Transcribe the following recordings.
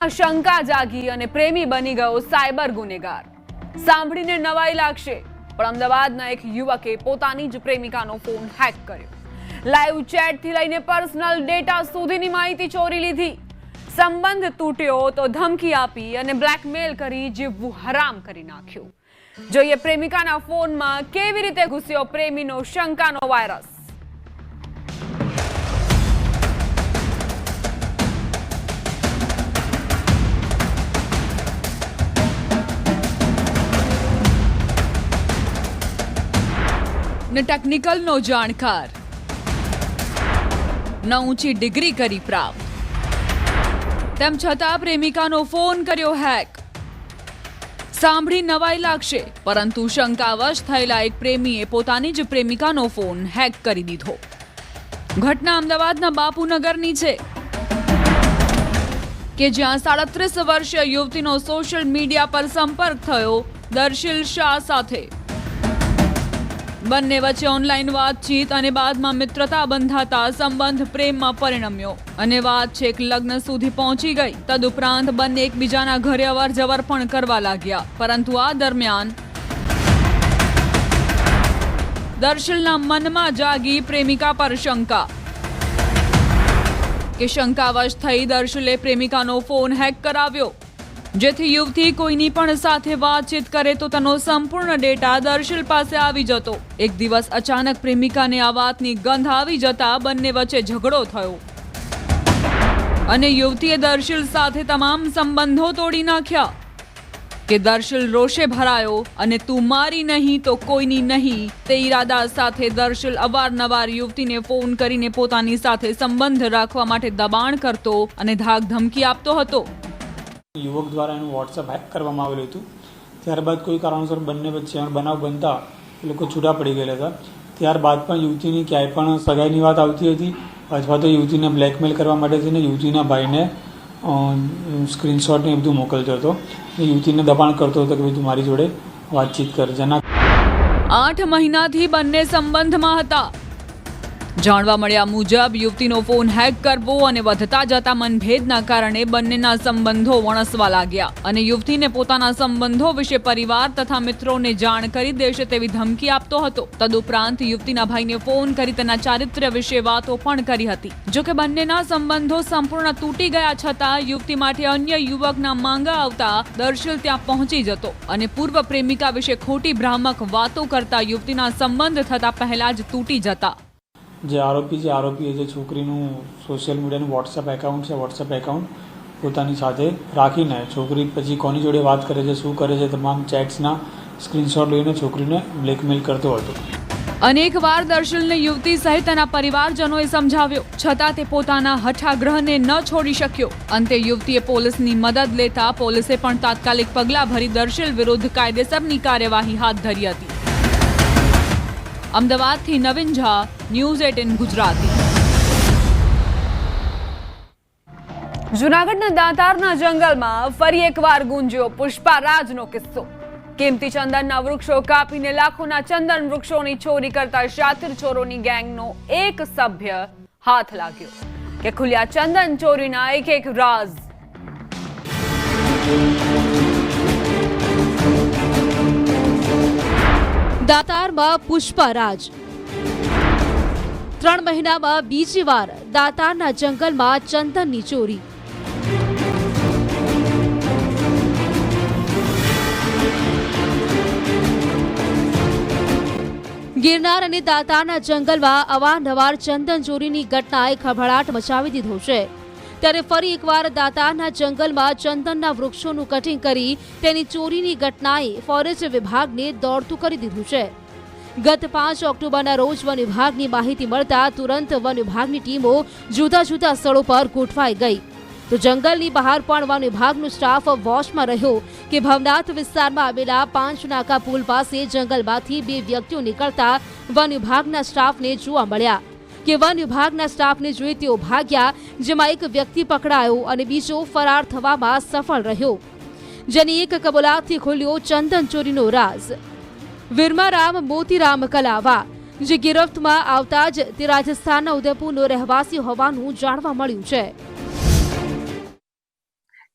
શંકા જાગી અને પ્રેમી બની ગયો સાયબર ગુનેગાર। સાંભળીને નવાઈ લાગશે, પણ અમદાવાદના એક યુવકે પોતાની જ પ્રેમિકાનો ફોન હેક કર્યો। લાઈવ ચેટથી લઈને પર્સનલ ડેટા સુધીની માહિતી ચોરી લીધી। સંબંધ તૂટ્યો તો ધમકી આપી અને બ્લેકમેલ કરી જીવવું હરામ કરી નાખ્યું। જોઈએ પ્રેમિકાના ફોનમાં કેવી રીતે ઘૂસ્યો પ્રેમીનો શંકાનો વાયરસ। न टेक्निकल नो जाणकार, न ऊंची डिग्री करी प्राप्त, तेम छतां प्रेमिकानो फोन कर्यो हैक। सांभળી નવાઈ લાગશે, પરંતુ શંકાવશ થયેલા એક પ્રેમીએ પોતાની જ પ્રેમિકાનો ફોન હેક કરી દીધો। ઘટના અમદાવાદના બાપુનગરની છે કે જ્યાં 37 વર્ષીય યુવતીનો સોશિયલ મીડિયા પર સંપર્ક થયો દર્શિલ શાહ સાથે। બંને વચ્ચે ઓનલાઈન વાતચીત અને બાદમાં મિત્રતા બંધાતા સંબંધ પ્રેમમાં પરિણમ્યો અને વાત છેક લગ્ન સુધી પહોંચી ગઈ। તદુપરાંત બંને એકબીજાના ઘરે અવરજવર પણ કરવા લાગ્યા, પરંતુ આ દરમિયાન દર્શિલના મનમાં જાગી પ્રેમિકા પર શંકા કે શંકાવશ થઈ દર્શિલે પ્રેમિકાનો ફોન હેક કરાવ્યો, જેથી યુવતી કોઈની પણ સાથે વાતચીત કરે તો તેનો સંપૂર્ણ ડેટા દર્શિલ પાસે આવી જતો। એક દિવસ અચાનક પ્રેમિકાને આ વાતની ગંધ આવી જતા બંને વચ્ચે ઝઘડો થયો અને યુવતીએ દર્શિલ સાથે તમામ સંબંધો તોડી નાખ્યા કે દર્શિલ રોષે ભરાયો અને તું મારી નહીં તો કોઈની નહીં તે ઈરાદા સાથે દર્શિલ અવારનવાર યુવતીને ફોન કરીને પોતાની સાથે સંબંધ રાખવા માટે દબાણ કરતો અને ધાક ધમકી આપતો હતો। યુવક દ્વારા એનું વોટ્સઅપ હેક કરવામાં આવેલું હતું। ત્યારબાદ કોઈ કારણોસર બંને વચ્ચે બનાવ બનતા એ લોકો છૂટા પડી ગયેલા હતા। ત્યારબાદ પણ યુવતીની ક્યાંય પણ સગાઈની વાત આવતી હતી અથવા તો યુવતીને બ્લેકમેલ કરવા માટે થઈને યુવતીના ભાઈને સ્ક્રીનશોટ ને બધું મોકલતો હતો। યુવતીને દબાણ કરતો હતો કે ભાઈ તું મારી જોડે વાતચીત કર। જેના 8 મહિનાથી બંને સંબંધમાં હતા। જાણવા મળ્યા મુજબ યુવતીનો ફોન હેક કરવો અને વધતા જતા મનભેદના કારણે બંનેના સંબંધો વણસવા લાગ્યા અને યુવતીને પોતાના સંબંધો વિશે પરિવાર તથા મિત્રોને જાણ કરી દેશે તેવી ધમકી આપતો હતો। તદુપરાંત યુવતીના ભાઈને ફોન કરી તેના ચારિત્ર્ય વિશે વાતો પણ કરી હતી। જોકે બંનેના સંબંધો સંપૂર્ણ તૂટી ગયા છતાં યુવતી માટે અન્ય યુવકના માંગા આવતા દર્શિલ ત્યાં પહોંચી જતો અને પૂર્વ પ્રેમિકા વિશે ખોટી ભ્રામક વાતો કરતા યુવતીના સંબંધ થતા પહેલા જ તૂટી જતા। જે આરોપીએ જે છોકરીનું સોશિયલ મીડિયાનું વોટ્સઅપ એકાઉન્ટ છે, વોટ્સઅપ એકાઉન્ટ પોતાની સાથે રાખીને છોકરી પછી કોની જોડે વાત કરે છે, શું કરે છે, તમામ ચેટ્સના સ્ક્રીનશોટ લઈને છોકરીને બ્લેકમેલ કરતો હતો। અનેકવાર દર્શિલને યુવતી સહિત તેના પરિવારજનોએ સમજાવ્યો, છતાં તે પોતાના હઠાગ્રહને ન છોડી શક્યો। અંતે યુવતીએ પોલીસની મદદ લેતા પોલીસે પણ તાત્કાલિક પગલાં ભરી દર્શિલ વિરુદ્ધ કાયદેસરની કાર્યવાહી હાથ ધરી હતી। અમદાવાદથી નવીન ઝા, ન્યૂઝ 18 ગુજરાતી। જૂનાગઢના દાતારના જંગલમાં ફરી એકવાર ગુંજ્યો પુષ્પારાજનો કિસ્સો। કિંમતી ચંદનના વૃક્ષો કાપીને લાખોના ચંદન વૃક્ષોની ચોરી કરતા શાતિર ચોરોની ગેંગનો એક સભ્ય હાથ લાગ્યો કે ખુલ્યા ચંદન ચોરીના એક રાઝ। દાતારમાં પુષ્પારાજ 3 મહિનામાં બીજી વાર દાતારના જંગલમાં ચંદનની ચોરી। ગિરનાર અને દાતારના જંગલમાં અવારનવાર ચંદન ચોરીની ઘટનાએ ખળભળાટ મચાવી દીધો છે, ત્યારે ફરી એકવાર દાતારના જંગલમાં ચંદનના વૃક્ષોનું કટિંગ કરી તેની ચોરીની ઘટનાએ ફોરેસ્ટ વિભાગને દોડતું કરી દીધું છે। ગત 5 ઓક્ટોબરના રોજ વન વિભાગની માહિતી મળતા તુરંત વન વિભાગની ટીમો જુદા જુદા સ્થળો પર ગોઠવાઈ ગઈ, તો જંગલની બહાર પણ વન વિભાગનો સ્ટાફ વોચમાં રહ્યો કે ભવનાથ વિસ્તારમાં આવેલા 5 નાકા પુલ પાસે જંગલમાંથી 2 વ્યક્તિઓ નીકળતા વન વિભાગના સ્ટાફને જોવા મળ્યા કે વન વિભાગના સ્ટાફને જોઈ તેઓ ભાગ્યા, જેમાં એક વ્યક્તિ પકડાયો અને બીજો ફરાર થવામાં સફળ રહ્યો, જેની એક કબૂલાતથી ખુલ્યો ચંદન ચોરીનો રાઝ। વિરમારામ મોતીરામ કલાવા, જે ગિરફ્તમાં આવતા જ તે રાજસ્થાનના ઉદયપુરનો રહેવાસી હોવાનું જાણવા મળ્યું છે।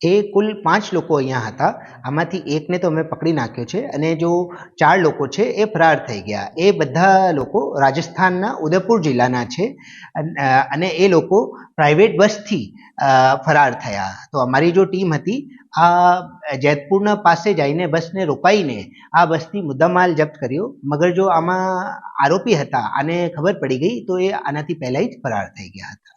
એ કુલ 5 લોકો અહીંયા હતા. આમાંથી એકને તો અમે પકડી નાખ્યો છે અને જો 4 લોકો છે એ ફરાર થઈ ગયા. એ બધા લોકો રાજસ્થાનના ઉદયપુર જિલ્લાના છે અને એ લોકો પ્રાઇવેટ બસથી ફરાર થયા. તો અમારી જો ટીમ હતી આ જેતપુરના પાસે જઈને બસને રોકાઈને આ બસથી મુદ્દામાલ જપ્ત કર્યો. મગર જો આમાં આરોપી હતા આને ખબર પડી ગઈ તો એ આનાથી પહેલાં જ ફરાર થઈ ગયા હતા.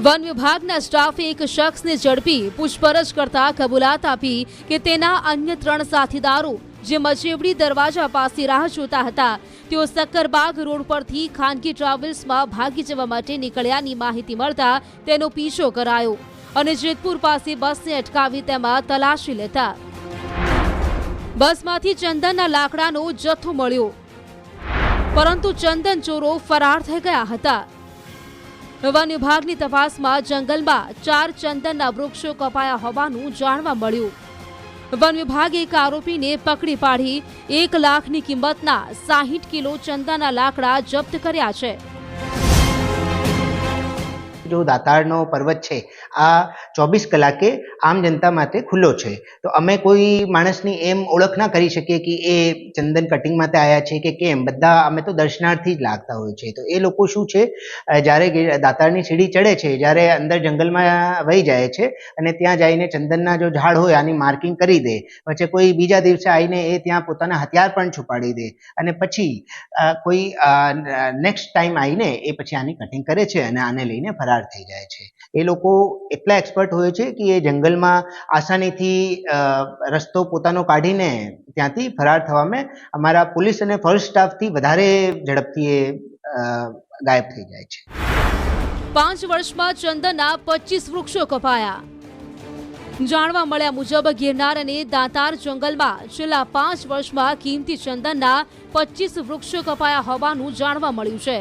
વન વિભાગના સ્ટાફે એક શખ્સને ઝડપી પૂછપરછ કરતા કબૂલાત આપી કે તેના અન્ય 3 સાથીદારો જે મચેવડી દરવાજા પાસે રાહ જોતા હતા તેઓ સક્કરબાગ રોડ પરથી ખાનગી ટ્રાવેલ્સમાં ભાગી જવા માટે નીકળ્યાની માહિતી મળતા તેનો પીછો કરાયો અને જેતપુર પાસે બસને અટકાવી તેમાં તલાશી લેતા બસમાંથી ચંદનના લાકડાનો જથ્થો મળ્યો, પરંતુ ચંદન ચોરો ફરાર થઈ ગયા હતા. વન વિભાગની તપાસમાં જંગલમાં 4 ચંદનના વૃક્ષો કપાયા હોવાનું જાણવા મળ્યું. વન વિભાગે એક આરોપીને પકડી પાડી 1 લાખની કિંમતના 60 કિલો ચંદનના લાકડા જપ્ત કર્યા છે. જો દાતારનો પર્વત છે આ 24 કલાકે આમ જનતા માટે ખુલ્લો છે. તો અમે કોઈ માણસની એમ ઓળખ ના કરી શકીએ કે એ ચંદન કટિંગ માટે આવ્યા છે કે કેમ. બધા અમે તો દર્શનાર્થી જ લાગતા હોય છે. તો એ લોકો શું છે જ્યારે દાતારની સીડી ચડે છે, જ્યારે અંદર જંગલમાં વહી જાય છે અને ત્યાં જઈને ચંદનના જો ઝાડ હોય આની માર્કિંગ કરી દે, પછી કોઈ બીજા દિવસે આવીને એ ત્યાં પોતાના હથિયાર પણ છુપાડી દે અને પછી કોઈ નેક્સ્ટ ટાઈમ આવીને એ પછી આની કટિંગ કરે છે અને આને લઈને ફરાર થઈ જાય છે. એ લોકો એટલા એક્સપર્ટ હોય છે કે એ જંગલમાં આસાનીથી રસ્તો પોતાનો કાઢીને ત્યાંથી ફરાર થવામાં અમારા પોલીસ અને ફોરેસ્ટ સ્ટાફથી વધારે ઝડપથી એ ગાયબ થઈ જાય છે. 5 વર્ષમાં ચંદનના 25 વૃક્ષો કપાયા. જાણવા મળ્યા મુજબ ગિરનાર અને દાતાર જંગલમાં છેલ્લા 5 વર્ષમાં કિંમતી ચંદનના 25 વૃક્ષો કપાયા હોવાનું જાણવા મળ્યું છે.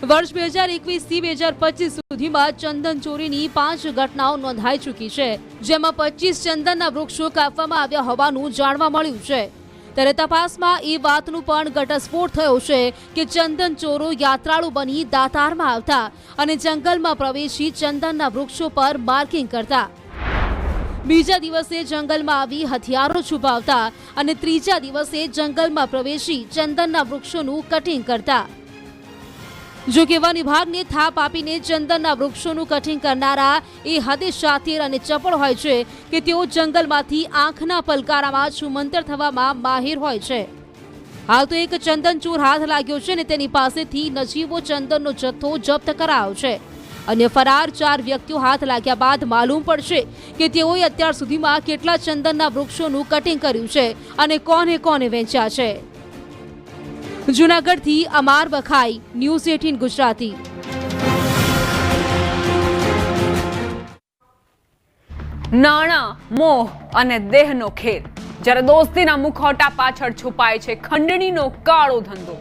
વર્ષ 2021થી 2025 સુધીમાં ચંદન ચોરીની 5 ઘટનાઓ નોંધાઈ ચૂકી છે, જેમાં 25 ચંદનના વૃક્ષો કાપવામાં આવ્યા હોવાનું જાણવા મળ્યું છે. ત્યારે તપાસમાં એ વાતનું પણ ઘટસ્ફોટ થયો છે કે ચંદન ચોરો યાત્રાળુ બની દાતારમાં આવતા અને જંગલમાં પ્રવેશી ચંદનના વૃક્ષો પર માર્કિંગ કરતા, બીજા દિવસે જંગલમાં આવી હથિયારો છુપાવતા અને ત્રીજા દિવસે જંગલમાં પ્રવેશી ચંદનના વૃક્ષોનું કટિંગ કરતા. જો કે વન વિભાગને થાપ આપીને ચંદનના વૃક્ષોનું કટિંગ કરનારા એ હદે શાતીર અને ચપળ હોય છે કે તેઓ જંગલમાંથી આંખના પલકારામાં છુમંતર થવામાં માહિર હોય છે. હાલ તો એક ચંદન ચોર હાથ લાગ્યો છે અને તેની પાસેથી નજીવો ચંદનનો જથ્થો જપ્ત કરાયો છે. અન્ય ફરાર 4 વ્યક્તિઓ હાથ લાગ્યા બાદ માલુમ પડશે કે તેઓએ અત્યાર સુધીમાં કેટલા ચંદનના વૃક્ષોનું કટિંગ કર્યું છે અને કોને કોને વેચ્યા છે. જૂનાગઢથી અમાર બખાઈ, ન્યૂઝ 18 ગુજરાતી. નાણાં, મોહ અને દેહનો ખેલ. જ્યારે દોસ્તીના મુખોટા પાછળ છુપાય છે ખંડણીનો કાળો ધંધો.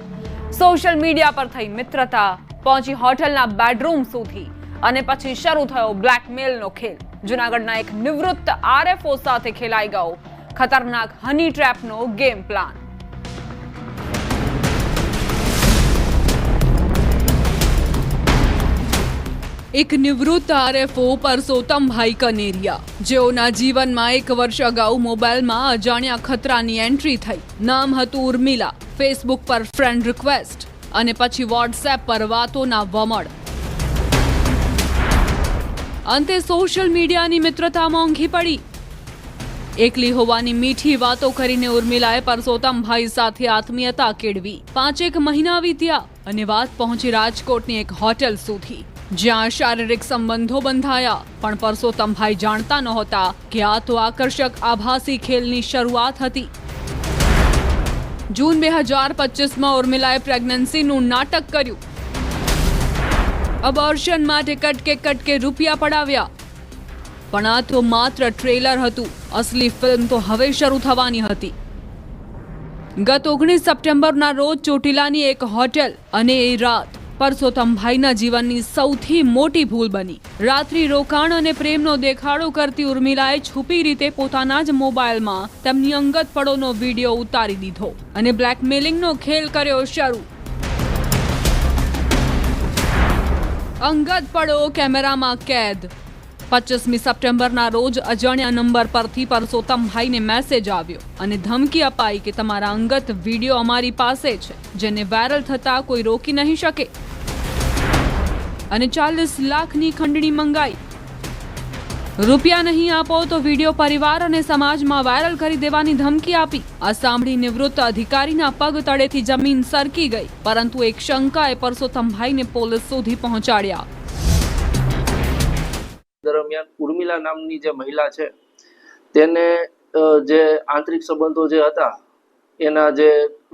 સોશિયલ મીડિયા પર થઈ મિત્રતા, પહોંચી હોટલના બેડરૂમ સુધી અને પછી શરૂ થયો બ્લેકમેલનો ખેલ. જૂનાગઢના એક નિવૃત્ત આરએફઓ સાથે ખેલાઈ ગયો ખતરનાક હની ટ્રેપનો ગેમ પ્લાન. એક નિવૃત્ત આરએફઓ પરસોત્તમભાઈ કનેરિયા, જેઓના જીવનમાં 1 વર્ષ અગાઉ મોબાઈલમાં અજાણ્યા ખતરાની એન્ટ્રી થઈ. નામ હતું ઉર્મિલા. ફેસબુક પર ફ્રેન્ડ રિક્વેસ્ટ અને પછી વોટ્સએપ પર વાતોના વમળ. અંતે સોશિયલ મીડિયાની મિત્રતા મોંઘી પડી. એકલી હોવાની મીઠી વાતો કરીને ઉર્મિલાએ પરસોત્તમભાઈ સાથે આત્મીયતા કેળવી. 5 મહિના વીત્યા અને વાત પહોંચી રાજકોટની એક હોટેલ સુધી, જ્યાં શારીરિક સંબંધો બંધાયા. પણ પરસોત્તમભાઈ જાણતા નહોતા કે આ તો આકર્ષક આભાસી ખેલની શરૂઆત હતી. જૂન 2025માં ઉર્મિલાએ પ્રેગ્નન્સીનું નાટક કર્યું. અબોર્શન માટે કટકે રૂપિયા પડાવ્યા. પણ આ તો માત્ર ટ્રેલર હતું. અસલી ફિલ્મ તો હવે શરૂ થવાની હતી. ગત 19 સપ્ટેમ્બરના રોજ ચોટીલાની એક હોટેલ અને એ રાત પરસોત્તમભાઈના જીવનની સૌથી મોટી ભૂલ બની. રાત્રિ રોકાણ અને પ્રેમનો દેખાડો કરતી ઉર્મિલાએ છુપી રીતે પોતાના જ મોબાઈલમાં તેમની અંગત પળોનો વિડીયો ઉતારી દીધો અને બ્લેકમેલિંગનો ખેલ કર્યો શરૂ. અંગત પળો કેમેરામાં કેદ. 25મી સપ્ટેમ્બરના રોજ અજાણ્યા નંબર પરથી પરસોત્તમભાઈને મેસેજ આવ્યો અને ધમકી અપાઈ કે તમારા અંગત વિડીયો અમારી પાસે છે, જેને વાયરલ થતા કોઈ રોકી નહીં શકે અને 40 લાખની ખંડણી મંગાઈ. રૂપિયા નહીં આપો તો વિડીયો પરિવાર અને સમાજમાં વાયરલ કરી દેવાની ધમકી આપી. આ સાંભળી નિવૃત્ત અધિકારીના પગ તળેથી જમીન સરકી ગઈ, પરંતુ એક શંકાએ પરસોત્તમભાઈને પોલીસ સુધી પહોંચાડ્યા. દરમિયાન ઉર્મિલા નામની જે મહિલા છે તેને જે આંતરિક સંબંધો જે હતા એના જે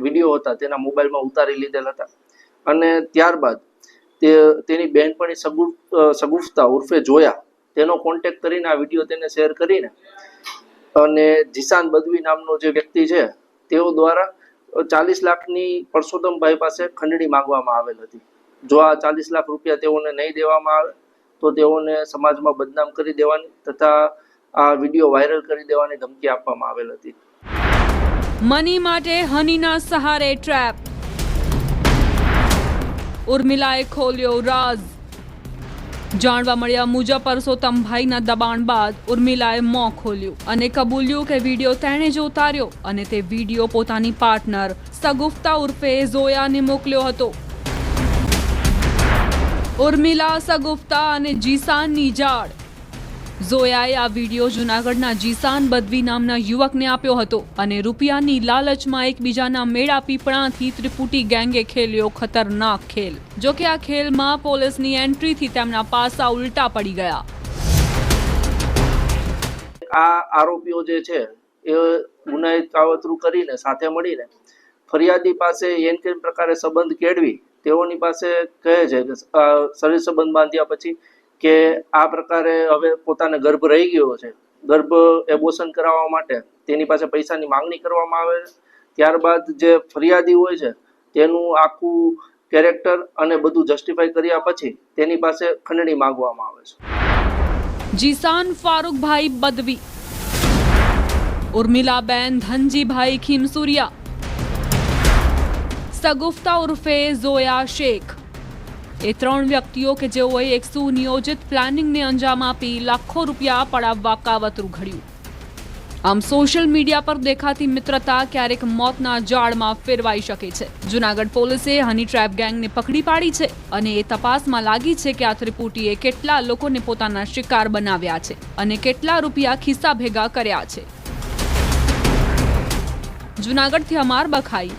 વિડીયો હતા તેના મોબાઈલમાં ઉતારી લીધેલ હતા અને ત્યારબાદ તેની બહેનપણી સગુફતા ઉર્ફે જોયા તેનો કોન્ટેક્ટ કરીને આ વિડીયો તેને શેર કરીને અને જીશાન બદવી નામનો જે વ્યક્તિ છે તેઓ દ્વારા 40 લાખની પરસોત્તમભાઈ પાસે ખંડણી માંગવામાં આવેલ હતી. જો આ 40 લાખ રૂપિયા તેઓને નહીં દેવામાં આવે તો તેઓને સમાજમાં બદનામ કરી દેવાની તથા આ વિડીયો વાયરલ કરી દેવાની ધમકી આપવામાં આવેલ હતી. મની માટે હનીના સહારે ટ્રેપ. ઉર્મિલાએ ખોલ્યો રાઝ. જાણવા મળ્યા મુજબ પરસોત્તમભાઈના દબાણ બાદ ઉર્મિલાએ મોં ખોલ્યું અને કબૂલ્યું કે વિડીયો તેણે જ ઉતાર્યો અને તે વિડીયો પોતાની પાર્ટનર સગુફતા ઉર્ફે ઝોયાને મોકલ્યો હતો. ઉર્મિલા, સગુફતા અને જીશાનની જાળ. ઝોયાએ આ વિડીયો જૂનાગઢના જીશાન બદવી નામના યુવકને આપ્યો હતો અને રૂપિયાની લાલચમાં એકબીજાના મેળા પીપળાથી ત્રિપુટી ગેંગે ખેલ્યો ખતરનાક ખેલ. જો કે આ ખેલમાં પોલીસની એન્ટ્રીથી તેમના પાસા ઉલટા પડી ગયા. આ આરોપીઓ જે છે એ ગુનાહિત કાવતરું કરીને સાથે મળીને ફરિયાદી પાસે એન કેન પ્રકારે સંબંધ કેળવી તેઓની પાસે કહે છે કે શરીર સંબંધ બાંધ્યા પછી કે આ પ્રકારે હવે પોતાને ગર્ભ રહી ગયો છે, ગર્ભ એબોર્શન કરાવવા માટે તેની પાસે પૈસાની માંગણી કરવામાં આવે છે. ત્યારબાદ જે ફરિયાદી હોય છે તેનું આખું કેરેક્ટર અને બધું જસ્ટિફાઈ કર્યા પછી તેની પાસે ખંડણી માંગવામાં આવે છે. જીશાન ફારૂકભાઈ બદવી, ઉર્મિલાબેન ધનજીભાઈ ખીમસુરિયા, સગુફતા ઉર્ફે ઝોયા શેખ એ 3 વ્યક્તિઓ કે જેઓએ એક સુનિયોજિત પ્લાનિંગને અંજામ આપી લાખો રૂપિયા પડાવવા કાવતરું ઘડ્યું. આમ સોશિયલ મીડિયા પર દેખાતી મિત્રતા ક્યારેક મોતના જાળમાં ફેરવાઈ શકે છે. જૂનાગઢ પોલીસે હની ટ્રેપ ગેંગને પકડી પાડી છે અને એ તપાસમાં લાગી છે કે આ ત્રિપુટીએ કેટલા લોકોને પોતાના શિકાર બનાવ્યા છે અને કેટલા રૂપિયા ખિસ્સા ભેગા કર્યા છે. જૂનાગઢથી અમાર બખાઈ,